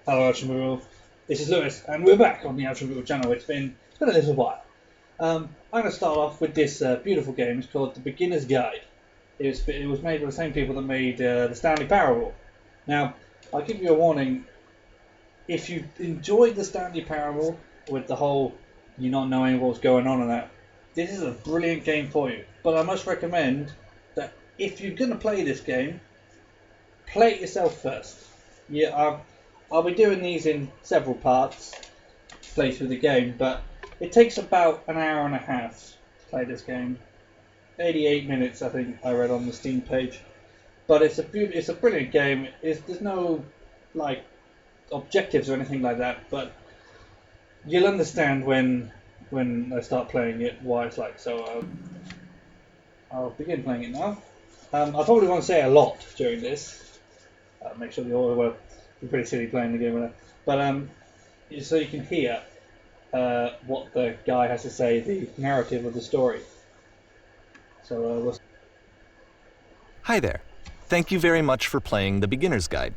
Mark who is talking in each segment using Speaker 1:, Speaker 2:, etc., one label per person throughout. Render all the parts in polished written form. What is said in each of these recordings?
Speaker 1: Hello, Ouchomobile. This is Lewis, and we're back on the Ouchomobile channel. It's been a little while. I'm going to start off with this beautiful game. It's called The Beginner's Guide. It was made by the same people that made the Stanley Parable. Now, I'll give you a warning. If you enjoyed the Stanley Parable with the whole you not knowing what's going on and that, this is a brilliant game for you. But I must recommend that if you're going to play this game, play it yourself first. Yeah, I'll be doing these in several parts, play through the game, but it takes about an hour and a half to play this game. 88 minutes, I think I read on the Steam page. But it's a brilliant game. There's no like objectives or anything like that, but you'll understand when I start playing it what it's like. So I'll begin playing it now. I probably won't say a lot during this. Make sure the audio will be pretty silly playing the game with that. But so you can hear what the guy has to say, the narrative of the story. So
Speaker 2: Hi there. Thank you very much for playing The Beginner's Guide.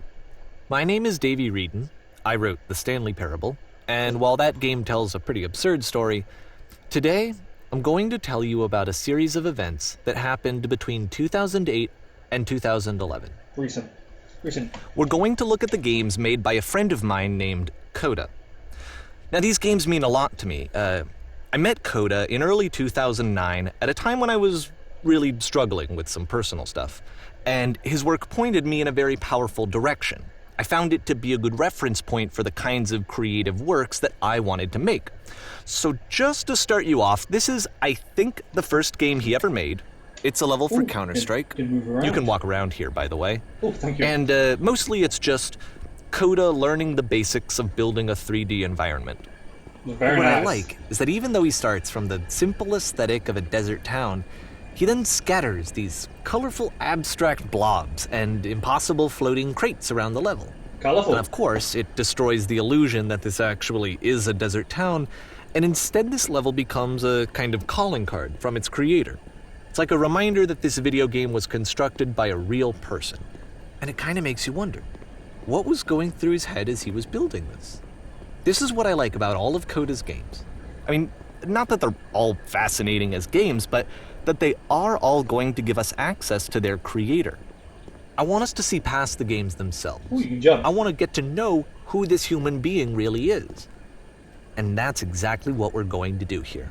Speaker 2: My name is Davey Reedon. I wrote The Stanley Parable, and while that game tells a pretty absurd story, today I'm going to tell you about a series of events that happened between 2008 and 2011.
Speaker 1: Recent.
Speaker 2: We're going to look at the games made by a friend of mine named Coda. Now, these games mean a lot to me. I met Coda in early 2009 at a time when I was really struggling with some personal stuff, and his work pointed me in a very powerful direction. I found it to be a good reference point for the kinds of creative works that I wanted to make. So just to start you off, this is, I think, the first game he ever made. It's a level for Counter-Strike. You can walk around here, by the way.
Speaker 1: Oh, thank you.
Speaker 2: And mostly it's just Coda learning the basics of building a 3D environment.
Speaker 1: Very
Speaker 2: what
Speaker 1: nice.
Speaker 2: I like is that even though he starts from the simple aesthetic of a desert town, he then scatters these colorful abstract blobs and impossible floating crates around the level.
Speaker 1: Colorful.
Speaker 2: And of course, it destroys the illusion that this actually is a desert town, and instead this level becomes a kind of calling card from its creator. It's like a reminder that this video game was constructed by a real person. And it kind of makes you wonder, what was going through his head as he was building this? This is what I like about all of Coda's games. I mean, not that they're all fascinating as games, but that they are all going to give us access to their creator. I want us to see past the games themselves.
Speaker 1: Ooh, you can jump.
Speaker 2: I want to get to know who this human being really is. And that's exactly what we're going to do here.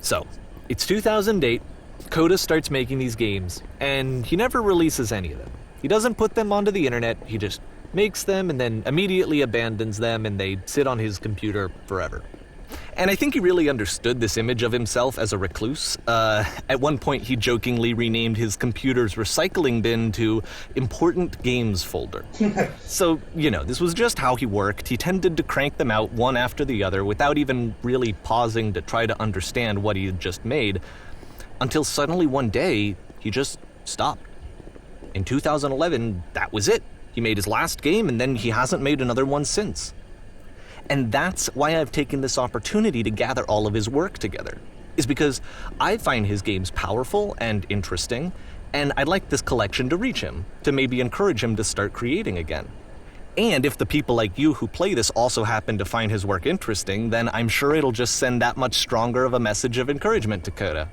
Speaker 2: So, it's 2008, Coda starts making these games, and he never releases any of them. He doesn't put them onto the internet, he just makes them and then immediately abandons them, and they sit on his computer forever. And I think he really understood this image of himself as a recluse. At one point, he jokingly renamed his computer's recycling bin to Important Games Folder. So, this was just how he worked. He tended to crank them out one after the other without even really pausing to try to understand what he had just made, until suddenly one day, he just stopped. In 2011, that was it. He made his last game, and then he hasn't made another one since. And that's why I've taken this opportunity to gather all of his work together, is because I find his games powerful and interesting, and I'd like this collection to reach him, to maybe encourage him to start creating again. And if the people like you who play this also happen to find his work interesting, then I'm sure it'll just send that much stronger of a message of encouragement to Coda.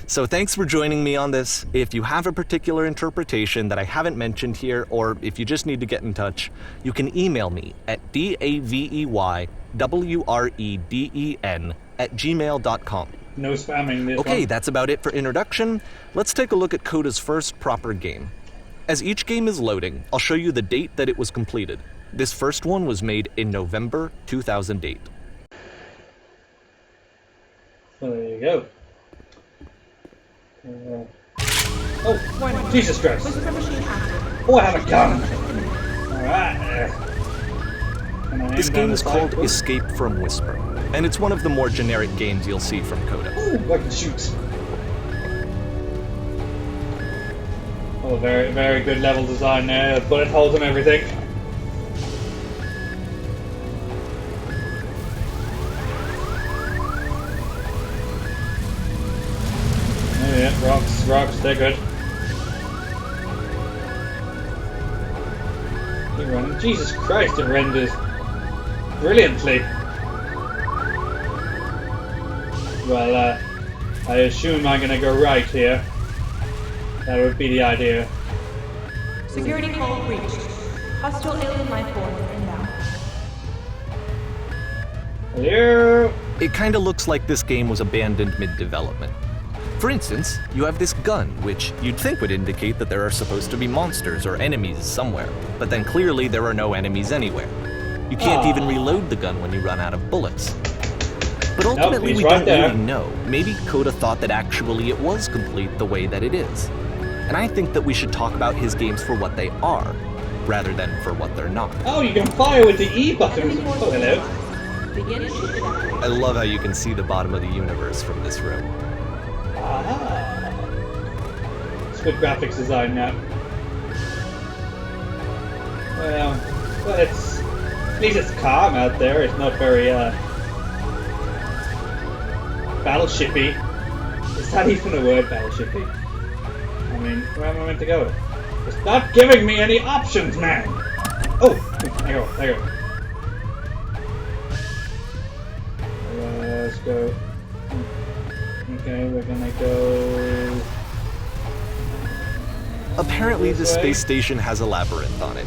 Speaker 2: So thanks for joining me on this. If you have a particular interpretation that I haven't mentioned here, or if you just need to get in touch, you can email me at daveyWreden@gmail.com.
Speaker 1: No spamming this
Speaker 2: Okay,
Speaker 1: one.
Speaker 2: that's about it for introduction. Let's take a look at Coda's first proper game. As each game is loading, I'll show you the date that it was completed. This first one was made in November 2008.
Speaker 1: Well, there you go. Oh, Jesus Christ. Oh, I have a gun. Alright.
Speaker 2: This game is called Escape from Whisper, and it's one of the more generic games you'll see from Coda.
Speaker 1: Ooh, I can shoot. Oh, very, very good level design there. Bullet holes and everything. Oh yeah, rocks, they're good. Keep running. Jesus Christ, it renders brilliantly. Well, I assume I'm gonna go right here. That would be the idea.
Speaker 3: Security call reached. Hostile alien life form inbound.
Speaker 1: Hello?
Speaker 2: It kinda looks like this game was abandoned mid-development. For instance, you have this gun, which you'd think would indicate that there are supposed to be monsters or enemies somewhere, but then clearly there are no enemies anywhere. You can't even reload the gun when you run out of bullets. But ultimately, we don't really know. Maybe Coda thought that actually it was complete the way that it is. And I think that we should talk about his games for what they are, rather than for what they're not.
Speaker 1: Oh, you can fire with the E button. Oh, hello.
Speaker 2: I love how you can see the bottom of the universe from this room.
Speaker 1: Ah. It's good graphics design now. Well, it's... At least it's calm out there. It's not very, battleshipy. Is that even a word, battleshipy? I mean, where am I meant to go? It's not giving me any options, man! Oh! There you go. Let's go. Okay, we're gonna go...
Speaker 2: Apparently this space station has a labyrinth on it.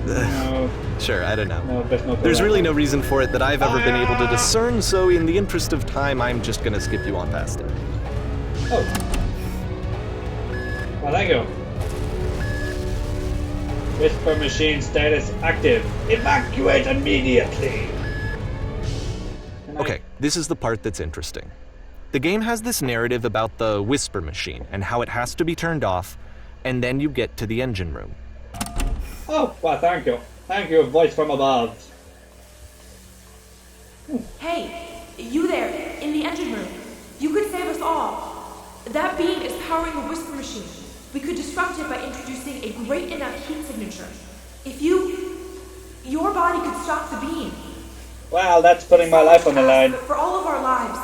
Speaker 1: No.
Speaker 2: Sure, I don't know.
Speaker 1: No, best not go
Speaker 2: There's
Speaker 1: that
Speaker 2: really
Speaker 1: way.
Speaker 2: no reason for it that I've ever been able to discern, so in the interest of time, I'm just gonna skip you on past it.
Speaker 1: Oh. Well, there you go. Whisper machine status active. Evacuate immediately!
Speaker 2: Okay, this is the part that's interesting. The game has this narrative about the whisper machine and how it has to be turned off, and then you get to the engine room.
Speaker 1: Oh, well, thank you. Thank you, voice from above.
Speaker 3: Hey, you there, in the engine room. You could save us all. That beam is powering the whisper machine. We could disrupt it by introducing a great enough heat signature. If your body could stop the beam.
Speaker 1: Well, that's putting my life on the line.
Speaker 3: For all of our lives.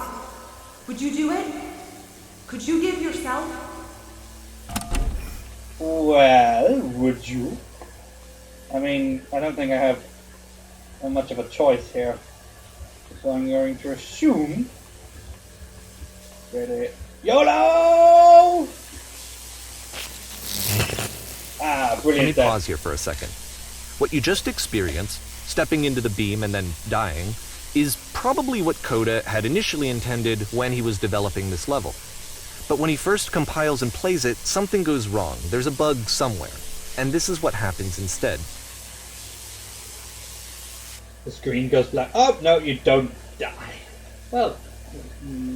Speaker 3: Would you do it? Could you give yourself?
Speaker 1: Well, would you? I mean, I don't think I have much of a choice here. So I'm going to assume... Ready? YOLO! Ah, brilliant.
Speaker 2: Let me pause here for a second. What you just experienced, stepping into the beam and then dying, is probably what Coda had initially intended when he was developing this level. But when he first compiles and plays it, something goes wrong. There's a bug somewhere. And this is what happens instead.
Speaker 1: The screen goes black. Oh, no, you don't die. Well,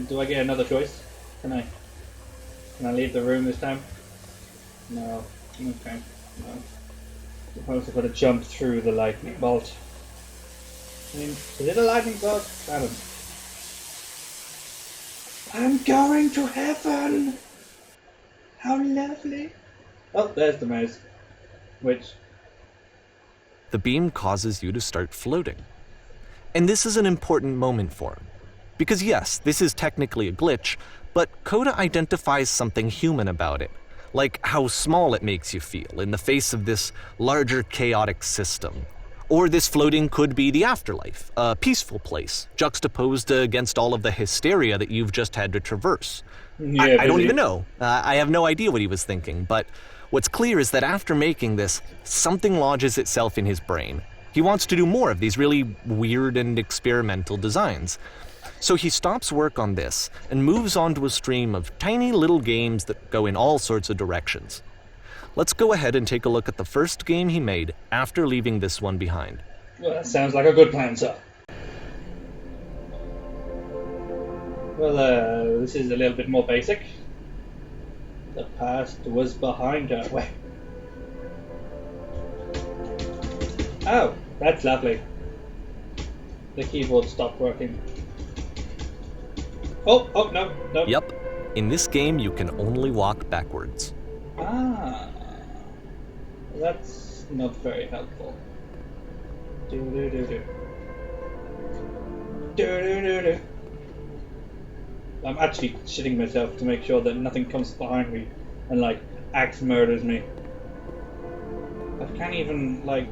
Speaker 1: do I get another choice? Can I leave the room this time? No. Okay. No. Suppose I've got to jump through the lightning bolt. I mean, is it a lightning bolt? I don't know. I'm going to heaven! How lovely! Oh, there's the mouse. Which...
Speaker 2: The beam causes you to start floating. And this is an important moment for him. Because yes, this is technically a glitch, but Coda identifies something human about it. Like how small it makes you feel in the face of this larger chaotic system. Or this floating could be the afterlife, a peaceful place, juxtaposed against all of the hysteria that you've just had to traverse.
Speaker 1: Yeah,
Speaker 2: I don't even know. I have no idea what he was thinking, but what's clear is that after making this, something lodges itself in his brain. He wants to do more of these really weird and experimental designs. So he stops work on this and moves on to a stream of tiny little games that go in all sorts of directions. Let's go ahead and take a look at the first game he made after leaving this one behind.
Speaker 1: Well, that sounds like a good plan, sir. Well, this is a little bit more basic. The past was behind her. Wait. Oh, that's lovely. The keyboard stopped working. Oh, no.
Speaker 2: Yep. In this game, you can only walk backwards.
Speaker 1: Ah. That's not very helpful. Do. I'm actually shitting myself to make sure that nothing comes behind me and, like, axe murders me. can't even, like...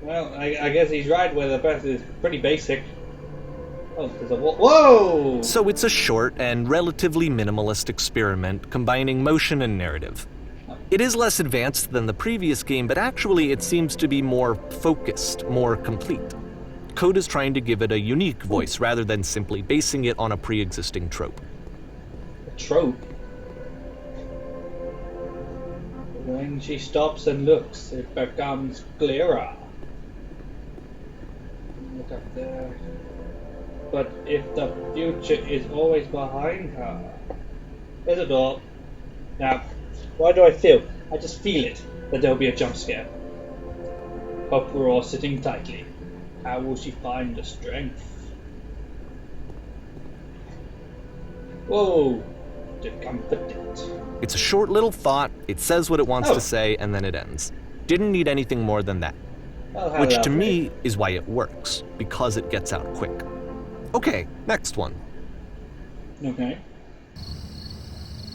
Speaker 1: Well, I guess he's right where the best is pretty basic. Oh, there's a wall. Whoa!
Speaker 2: So it's a short and relatively minimalist experiment combining motion and narrative. It is less advanced than the previous game, but actually it seems to be more focused, more complete. Code is trying to give it a unique voice rather than simply basing it on a pre-existing trope.
Speaker 1: A trope? When she stops and looks, it becomes clearer. Look up there. But if the future is always behind her... There's a door. Now, why do I feel? I just feel it, that there'll be a jump scare. Hope we're all sitting tightly. How will she find the strength? Whoa! Decompetent.
Speaker 2: It's a short little thought, it says what it wants to say, and then it ends. Didn't need anything more than that. Which to me is why it works, because it gets out quick. Okay, next one.
Speaker 1: Okay.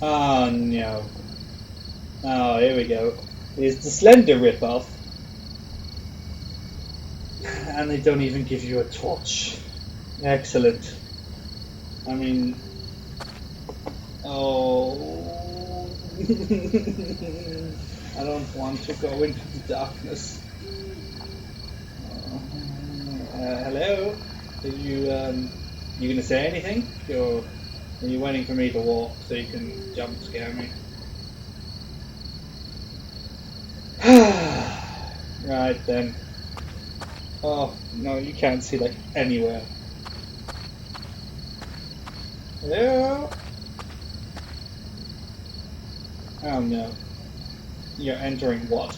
Speaker 1: Oh no. Oh, here we go. It's the Slender ripoff. And they don't even give you a torch. Excellent. I mean... Oh... I don't want to go into the darkness. Hello? Are you gonna say anything? Or are you waiting for me to walk so you can jump scare me? Right then. Oh, no, you can't see like anywhere. Hello? Oh no. You're entering what?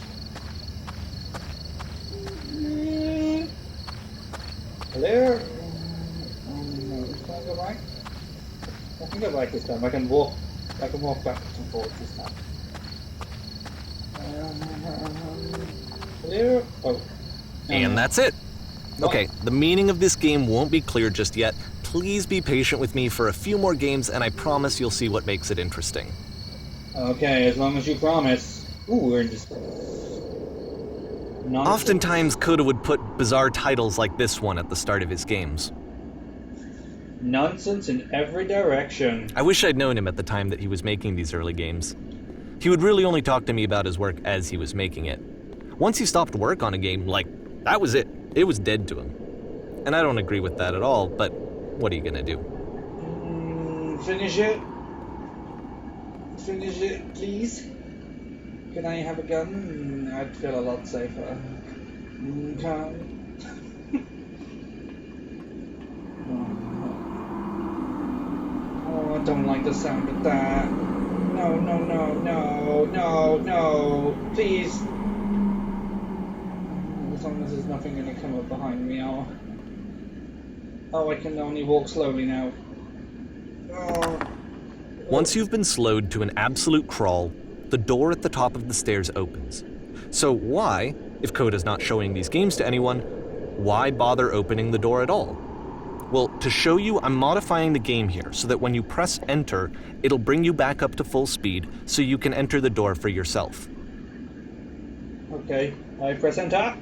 Speaker 1: Hello? Oh no, can I go back? I can go back this time. I can walk backwards and forwards this time. Hello? Oh.
Speaker 2: And that's it. Okay, the meaning of this game won't be clear just yet. Please be patient with me for a few more games, and I promise you'll see what makes it interesting.
Speaker 1: Okay, as long as you promise. Ooh, we're in this...
Speaker 2: Oftentimes, Coda would put bizarre titles like this one at the start of his games.
Speaker 1: Nonsense in every direction.
Speaker 2: I wish I'd known him at the time that he was making these early games. He would really only talk to me about his work as he was making it. Once he stopped work on a game, that was it. It was dead to him. And I don't agree with that at all, but what are you gonna do?
Speaker 1: Finish it. Finish it, please. Can I have a gun? I'd feel a lot safer. Oh, I don't like the sound of that. No, no, no, no, no, no. Please. As long as there's nothing going to come up behind me. Oh, I can only walk slowly now. Oh.
Speaker 2: Once you've been slowed to an absolute crawl, the door at the top of the stairs opens. So why, if Coda's not showing these games to anyone, why bother opening the door at all? Well, to show you, I'm modifying the game here so that when you press enter, it'll bring you back up to full speed so you can enter the door for yourself.
Speaker 1: Okay, I press enter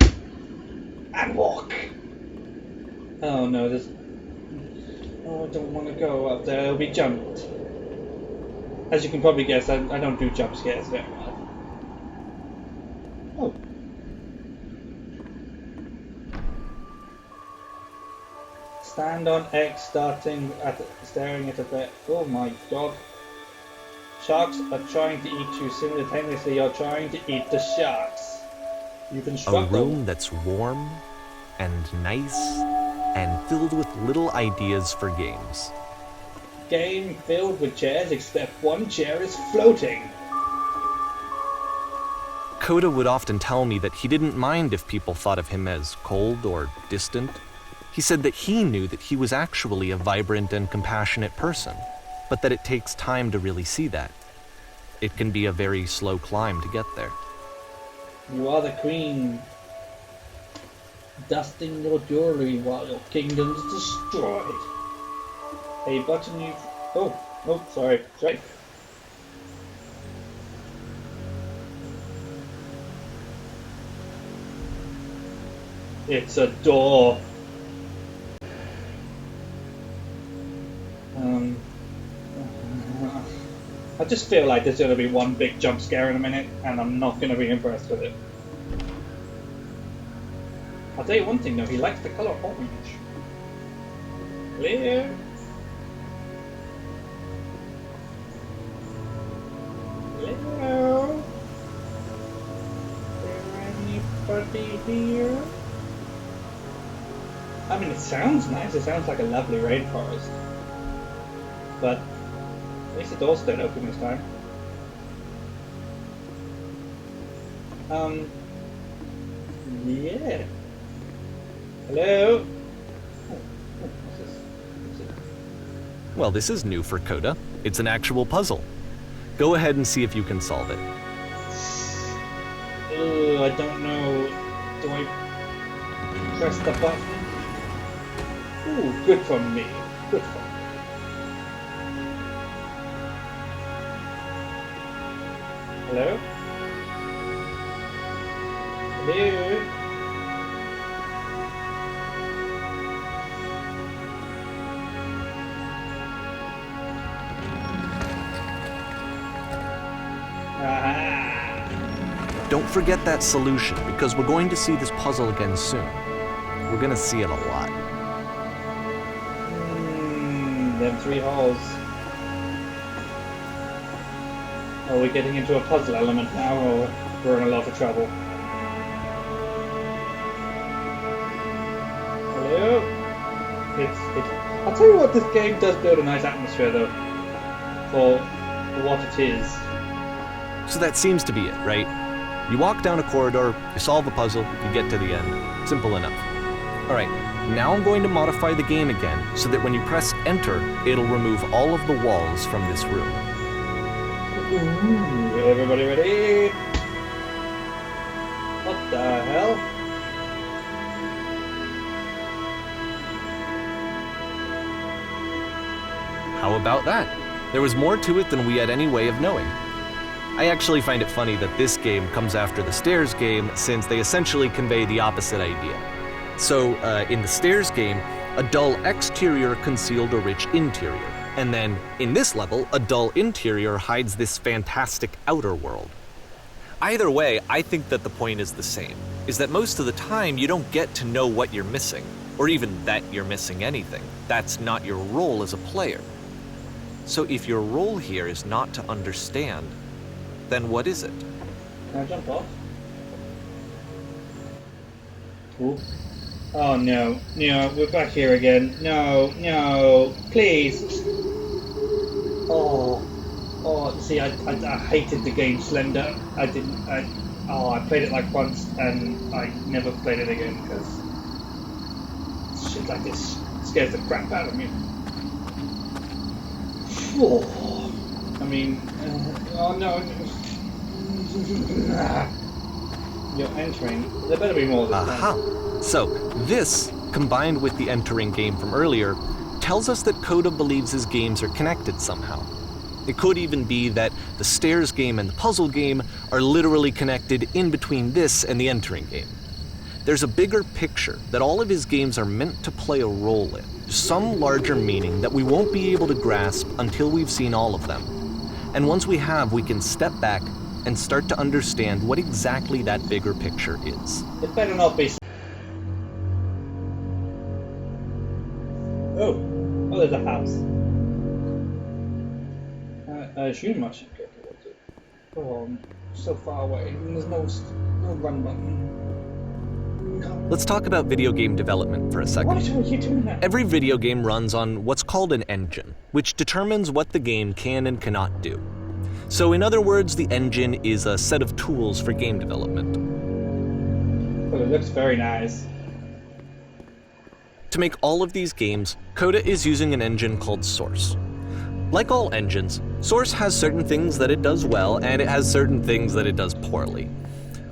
Speaker 1: and walk. Oh no, there's... Oh, I don't want to go up there, I'll be jumped. As you can probably guess, I don't do jump scares very well. Oh. Stand on X, staring at a bed. Oh my god. Sharks are trying to eat you simultaneously. You're trying to eat the sharks. You can
Speaker 2: A room that's warm and nice and filled with little ideas for games.
Speaker 1: Game filled with chairs, except one chair is floating.
Speaker 2: Coda would often tell me that he didn't mind if people thought of him as cold or distant. He said that he knew that he was actually a vibrant and compassionate person, but that it takes time to really see that. It can be a very slow climb to get there.
Speaker 1: You are the queen, dusting your jewelry while your kingdom's destroyed. A button you... Oh, sorry. It's a door. I just feel like there's going to be one big jump scare in a minute, and I'm not going to be impressed with it. I'll tell you one thing though, he likes the colour orange. Hello? Hello? Is there anybody here? I mean, it sounds nice, it sounds like a lovely rainforest. But at least the door stayed open this time. Yeah. Hello? What's this?
Speaker 2: Well, this is new for Coda. It's an actual puzzle. Go ahead and see if you can solve it.
Speaker 1: I don't know. Do I press the button? Ooh, good for me. Good for me. Hello? Hello?
Speaker 2: Don't forget that solution, because we're going to see this puzzle again soon. We're going to see it a lot.
Speaker 1: Them 3 holes. Are we getting into a puzzle element now, or we're in a lot of trouble? Hello? I'll tell you what, this game does build a nice atmosphere though, for what it is.
Speaker 2: So that seems to be it, right? You walk down a corridor, you solve a puzzle, you get to the end. Simple enough. Alright, now I'm going to modify the game again so that when you press enter, it'll remove all of the walls from this room.
Speaker 1: Ooh, everybody ready? What the hell?
Speaker 2: How about that? There was more to it than we had any way of knowing. I actually find it funny that this game comes after the Stairs game, since they essentially convey the opposite idea. So, in the Stairs game, a dull exterior concealed a rich interior. And then, in this level, a dull interior hides this fantastic outer world. Either way, I think that the point is the same, is that most of the time you don't get to know what you're missing, or even that you're missing anything. That's not your role as a player. So if your role here is not to understand, then what is it?
Speaker 1: Can I jump off? Ooh. Oh no, no, we're back here again. No, no, please. Oh, see, I hated the game Slender. I played it like once and I never played it again because shit like this scares the crap out of me. Oh, I mean, oh no. You're entering. There better be more than that.
Speaker 2: So, this, combined with the entering game from earlier, tells us that Coda believes his games are connected somehow. It could even be that the Stairs game and the puzzle game are literally connected in between this and the entering game. There's a bigger picture that all of his games are meant to play a role in, some larger meaning that we won't be able to grasp until we've seen all of them. And once we have, we can step back and start to understand what exactly that bigger picture is.
Speaker 1: It better not be. Oh, there's a house. I assume I should go towards it. Oh, I'm so far away, and there's no run button. No.
Speaker 2: Let's talk about video game development for a second.
Speaker 1: Why are you doing that?
Speaker 2: Every video game runs on what's called an engine, which determines what the game can and cannot do. So in other words, the engine is a set of tools for game development.
Speaker 1: Well, it looks very nice.
Speaker 2: To make all of these games, Coda is using an engine called Source. Like all engines, Source has certain things that it does well, and it has certain things that it does poorly.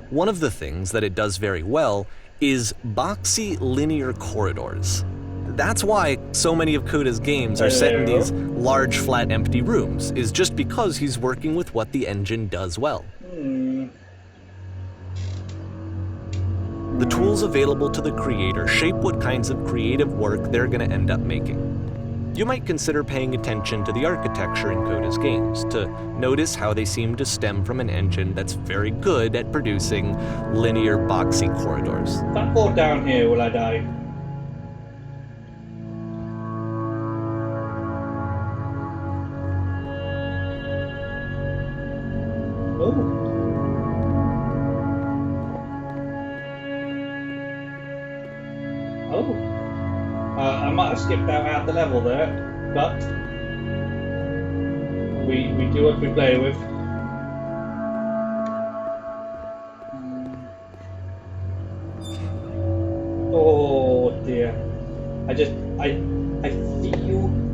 Speaker 2: One of the things that it does very well is boxy linear corridors. That's why so many of Coda's games are set in these large, flat, empty rooms, is just because he's working with what the engine does well. The tools available to the creator shape what kinds of creative work they're going to end up making. You might consider paying attention to the architecture in Coda's games to notice how they seem to stem from an engine that's very good at producing linear, boxy corridors.
Speaker 1: If I fall down here, will I die? Oh. Oh. I might have skipped out the level there, but we do what we play with. Oh dear. I feel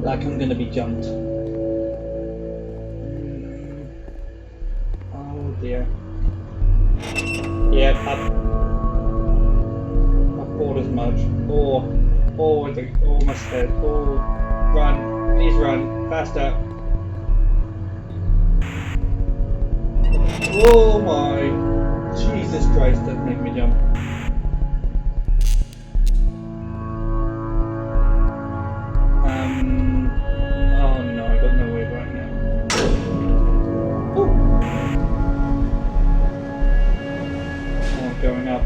Speaker 1: like I'm gonna be jumped. Oh dear. Yeah, I thought as much. Oh, my head. Oh, run. Please run. Faster. Oh my. Jesus Christ, that made me jump. Oh no, I got no way right now. Oh, I'm going up.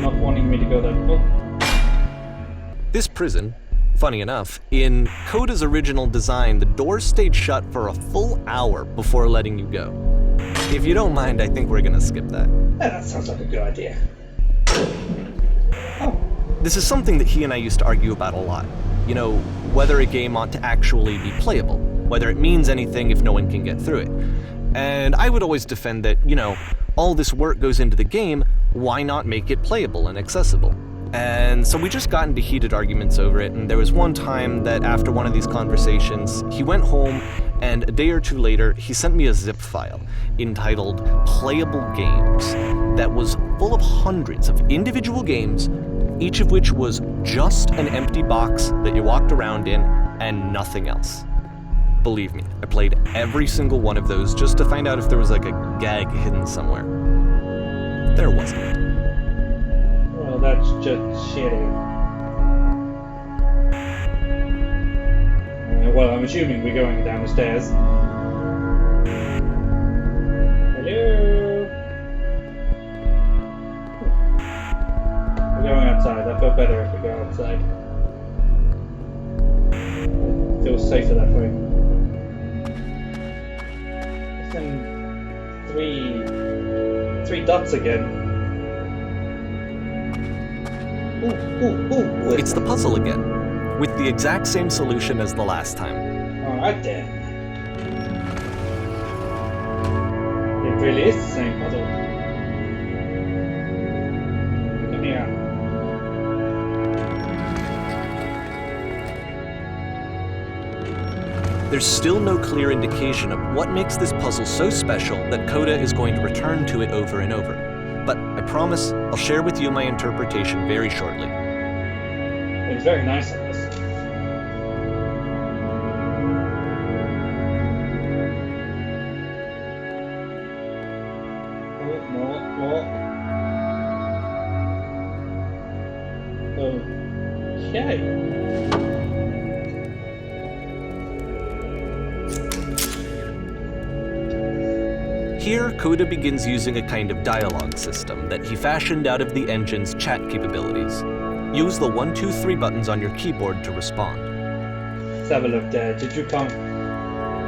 Speaker 1: Not wanting me to go that far.
Speaker 2: This prison, funny enough, in Coda's original design, the doors stayed shut for a full hour before letting you go. If you don't mind, I think we're gonna skip that.
Speaker 1: Yeah, that sounds like a good idea. Oh.
Speaker 2: This is something that he and I used to argue about a lot. You know, whether a game ought to actually be playable, whether it means anything if no one can get through it. And I would always defend that, you know, all this work goes into the game, why not make it playable and accessible? And so we just got into heated arguments over it, and there was one time that after one of these conversations, he went home, and a day or two later, he sent me a zip file entitled Playable Games that was full of hundreds of individual games, each of which was just an empty box that you walked around in and nothing else. Believe me, I played every single one of those just to find out if there was like a gag hidden somewhere. There wasn't.
Speaker 1: Well, that's just shitty. Well, I'm assuming we're going down the stairs. Hello? We're going outside. I feel better if we go outside. It feels safer that way. Then three dots again. Ooh.
Speaker 2: It's the puzzle again, with the exact same solution as the last time.
Speaker 1: Alright then. It really is the same puzzle. Come here.
Speaker 2: There's still no clear indication of what makes this puzzle so special that Coda is going to return to it over and over. But I promise I'll share with you my interpretation very shortly.
Speaker 1: It's very nice of us. More. Okay.
Speaker 2: Here, Coda begins using a kind of dialogue system that he fashioned out of the engine's chat capabilities. Use the 1, 2, 3 buttons on your keyboard to respond.
Speaker 1: Let's have a look there. Did you come?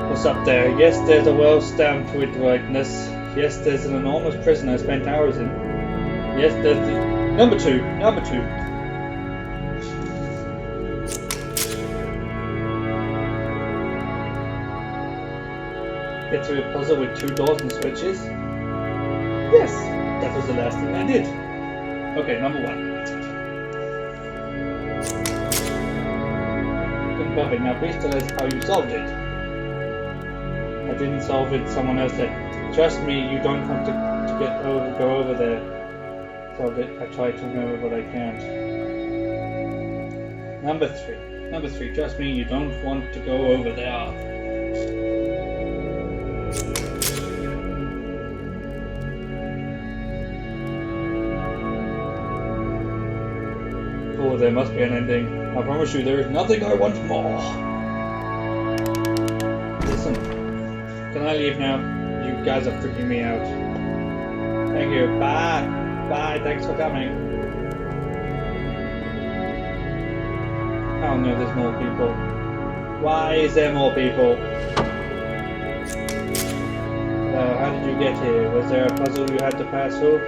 Speaker 1: What's up there? Yes, there's a well stamped with whiteness. Yes, there's an enormous prison I spent hours in. Yes, there's the... Number two. Get through a puzzle with 2 doors and switches? Yes, that was the last thing I did. Okay, number 1. Perfect. Now please tell us how you solved it. I didn't solve it, someone else did. Trust me, you don't have to go over there. Solved it. I tried to remember, but I can't. Number 3. Trust me, you don't want to go over there. there must be an ending. I promise you there is nothing I want more. Listen, can I leave now? You guys are freaking me out. Thank you. Bye. Bye. Thanks for coming. Oh no, there's more people. Why is there more people? How did you get here? Was there a puzzle you had to pass through?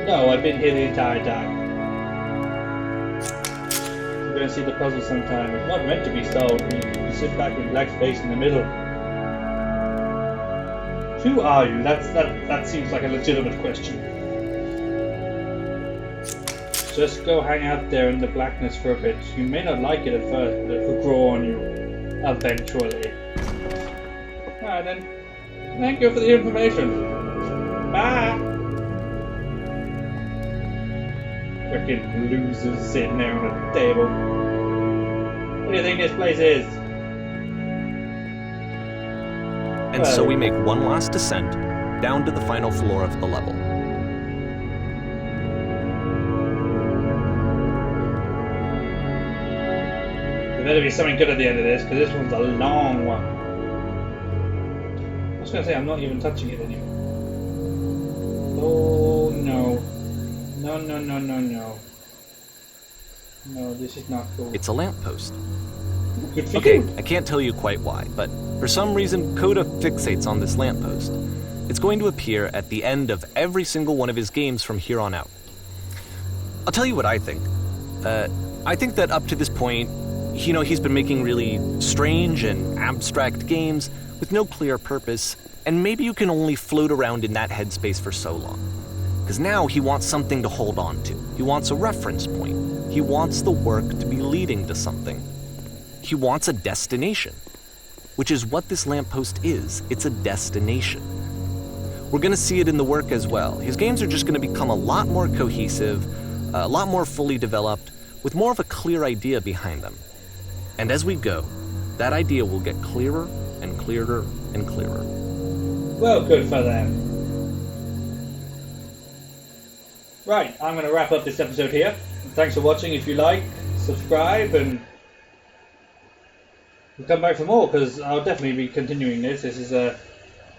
Speaker 1: No, I've been here the entire time. You're gonna see the puzzle sometime. It's not meant to be solved. You sit back with black space in the middle. Who are you? That seems like a legitimate question. Just go hang out there in the blackness for a bit. You may not like it at first, but it will grow on you. Eventually. Alright then. Thank you for the information. Bye! Freaking losers sitting there on a table. What do you think this place is?
Speaker 2: And so we make one last descent down to the final floor of the level.
Speaker 1: There better be something good at the end of this, because this one's a long one. I was going to say, I'm not even touching it anymore. Oh, no. No, no, no, no, no. No, this is not cool.
Speaker 2: It's a lamppost.
Speaker 1: Good for
Speaker 2: Okay,
Speaker 1: you.
Speaker 2: I can't tell you quite why, but for some reason, Coda fixates on this lamppost. It's going to appear at the end of every single one of his games from here on out. I'll tell you what I think. I think that up to this point, he's been making really strange and abstract games with no clear purpose, and maybe you can only float around in that headspace for so long. Because now he wants something to hold on to. He wants a reference point. He wants the work to be leading to something. He wants a destination, which is what this lamppost is. It's a destination. We're going to see it in the work as well. His games are just going to become a lot more cohesive, a lot more fully developed, with more of a clear idea behind them. And as we go, that idea will get clearer and clearer and clearer.
Speaker 1: Well, good for them. Right, I'm going to wrap up this episode here. Thanks for watching. If you like, subscribe and we'll come back for more, because I'll definitely be continuing this. This is a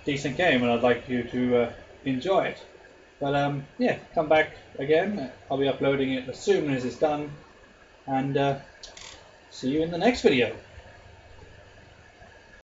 Speaker 1: decent game and I'd like you to enjoy it. But yeah, come back again. I'll be uploading it as soon as it's done. And see you in the next video.